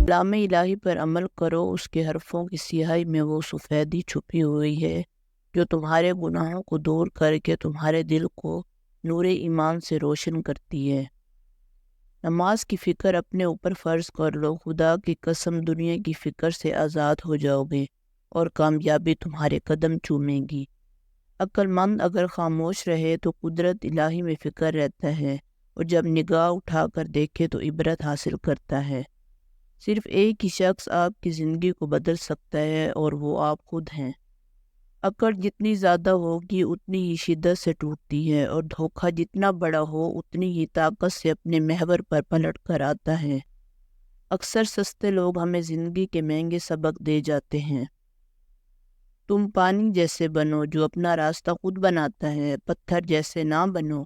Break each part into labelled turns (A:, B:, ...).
A: کلام الہی پر عمل کرو، اس کے حرفوں کی سیاہی میں وہ سفیدی چھپی ہوئی ہے جو تمہارے گناہوں کو دور کر کے تمہارے دل کو نور ایمان سے روشن کرتی ہے۔ نماز کی فکر اپنے اوپر فرض کر لو، خدا کی قسم دنیا کی فکر سے آزاد ہو جاؤ گے اور کامیابی تمہارے قدم چومے گی۔ عقل مند اگر خاموش رہے تو قدرت الہی میں فکر رہتا ہے، اور جب نگاہ اٹھا کر دیکھے تو عبرت حاصل کرتا ہے۔ صرف ایک ہی شخص آپ کی زندگی کو بدل سکتا ہے اور وہ آپ خود ہیں۔ اکڑ جتنی زیادہ ہوگی اتنی ہی شدت سے ٹوٹتی ہے، اور دھوکہ جتنا بڑا ہو اتنی ہی طاقت سے اپنے محور پر پلٹ کر آتا ہے۔ اکثر سستے لوگ ہمیں زندگی کے مہنگے سبق دے جاتے ہیں۔ تم پانی جیسے بنو جو اپنا راستہ خود بناتا ہے، پتھر جیسے نہ بنو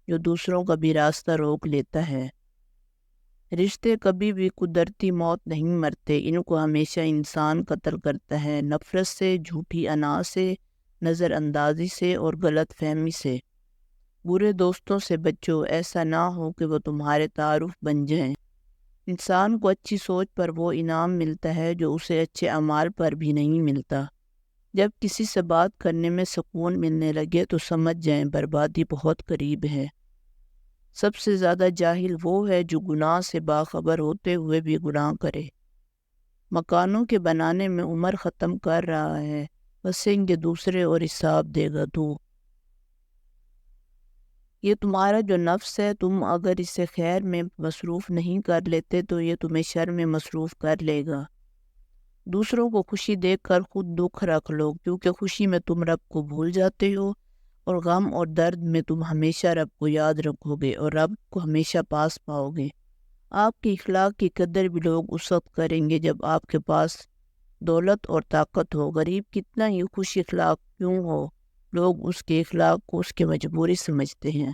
A: جو دوسروں کا بھی راستہ روک لیتا ہے۔ رشتے کبھی بھی قدرتی موت نہیں مرتے، ان کو ہمیشہ انسان قتل کرتا ہے، نفرت سے، جھوٹی انا سے، نظر اندازی سے اور غلط فہمی سے۔ برے دوستوں سے بچو، ایسا نہ ہو کہ وہ تمہارے تعارف بن جائیں۔ انسان کو اچھی سوچ پر وہ انعام ملتا ہے جو اسے اچھے اعمال پر بھی نہیں ملتا۔ جب کسی سے بات کرنے میں سکون ملنے لگے تو سمجھ جائیں بربادی بہت قریب ہے۔ سب سے زیادہ جاہل وہ ہے جو گناہ سے باخبر ہوتے ہوئے بھی گناہ کرے۔ مکانوں کے بنانے میں عمر ختم کر رہا ہے، بسیں گے دوسرے اور حساب دے گا تو۔ یہ تمہارا جو نفس ہے، تم اگر اسے خیر میں مصروف نہیں کر لیتے تو یہ تمہیں شر میں مصروف کر لے گا۔ دوسروں کو خوشی دیکھ کر خود دکھ رکھ لو، کیونکہ خوشی میں تم رب کو بھول جاتے ہو، اور غم اور درد میں تم ہمیشہ رب کو یاد رکھو گے اور رب کو ہمیشہ پاس پاؤ گے۔ آپ کی اخلاق کی قدر بھی لوگ اس وقت کریں گے جب آپ کے پاس دولت اور طاقت ہو۔ غریب کتنا ہی خوش اخلاق کیوں ہو، لوگ اس کے اخلاق کو اس کی مجبوری سمجھتے ہیں۔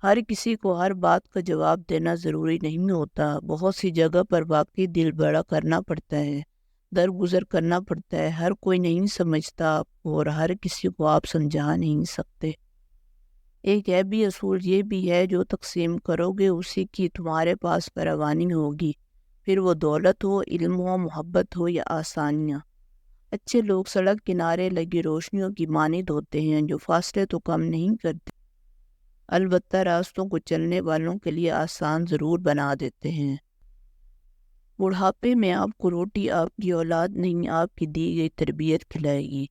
A: ہر کسی کو ہر بات کا جواب دینا ضروری نہیں ہوتا، بہت سی جگہ پر واقعی دل بڑا کرنا پڑتا ہے، درگزر کرنا پڑتا ہے۔ ہر کوئی نہیں سمجھتا آپ کو اور ہر کسی کو آپ سمجھا نہیں سکتے۔ ایک ایبی اصول یہ بھی ہے، جو تقسیم کرو گے اسی کی تمہارے پاس فراوانی ہوگی، پھر وہ دولت ہو، علم ہو، محبت ہو یا آسانیاں۔ اچھے لوگ سڑک کنارے لگی روشنیوں کی مانند ہوتے ہیں جو فاصلے تو کم نہیں کرتے، البتہ راستوں کو چلنے والوں کے لیے آسان ضرور بنا دیتے ہیں۔ بڑھاپے میں آپ کو روٹی آپ کی اولاد نہیں، آپ کی دی گئی تربیت کھلائے گی۔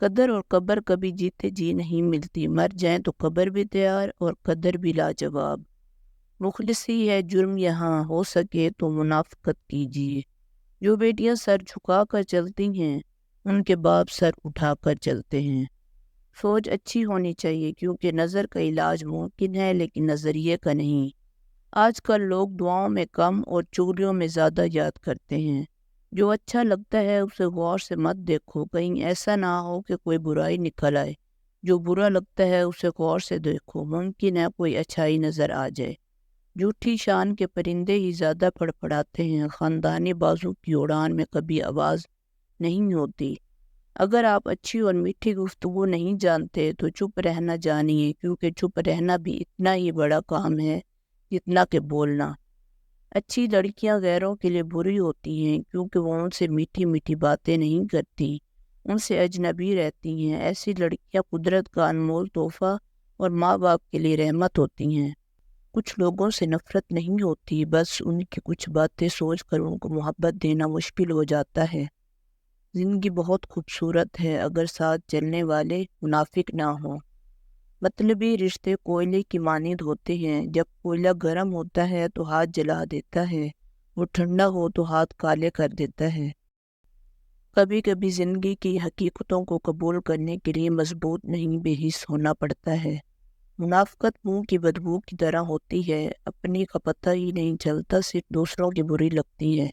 A: قدر اور قبر کبھی جیتے جی نہیں ملتی، مر جائیں تو قبر بھی تیار اور قدر بھی لاجواب۔ مخلصی ہے جرم یہاں، ہو سکے تو منافقت کیجیے۔ جو بیٹیاں سر جھکا کر چلتی ہیں ان کے باپ سر اٹھا کر چلتے ہیں۔ سوچ اچھی ہونی چاہیے، کیونکہ نظر کا علاج ممکن ہے لیکن نظریے کا نہیں۔ آج کل لوگ دعاؤں میں کم اور چغلیوں میں زیادہ یاد کرتے ہیں۔ جو اچھا لگتا ہے اسے غور سے مت دیکھو، کہیں ایسا نہ ہو کہ کوئی برائی نکل آئے۔ جو برا لگتا ہے اسے غور سے دیکھو، ممکن ہے کوئی اچھائی نظر آ جائے۔ جھوٹی شان کے پرندے ہی زیادہ پڑپڑاتے ہیں، خاندانی بازو کی اڑان میں کبھی آواز نہیں ہوتی۔ اگر آپ اچھی اور میٹھی گفتگو نہیں جانتے تو چپ رہنا جانیے، کیونکہ چپ رہنا بھی اتنا ہی بڑا کام ہے جتنا کہ بولنا۔ اچھی لڑکیاں غیروں کے لیے بری ہوتی ہیں کیونکہ وہ ان سے میٹھی میٹھی باتیں نہیں کرتی، ان سے اجنبی رہتی ہیں۔ ایسی لڑکیاں قدرت کا انمول تحفہ اور ماں باپ کے لیے رحمت ہوتی ہیں۔ کچھ لوگوں سے نفرت نہیں ہوتی، بس ان کی کچھ باتیں سوچ کر ان کو محبت دینا مشکل ہو جاتا ہے۔ زندگی بہت خوبصورت ہے اگر ساتھ چلنے والے منافق نہ ہوں۔ مطلبی رشتے کوئلے کی مانند ہوتے ہیں، جب کوئلہ گرم ہوتا ہے تو ہاتھ جلا دیتا ہے، وہ ٹھنڈا ہو تو ہاتھ کالے کر دیتا ہے۔ کبھی کبھی زندگی کی حقیقتوں کو قبول کرنے کے لیے مضبوط نہیں بے حس ہونا پڑتا ہے۔ منافقت منہ کی بدبو کی طرح ہوتی ہے، اپنی کا پتہ ہی نہیں چلتا، صرف دوسروں کی بری لگتی ہے۔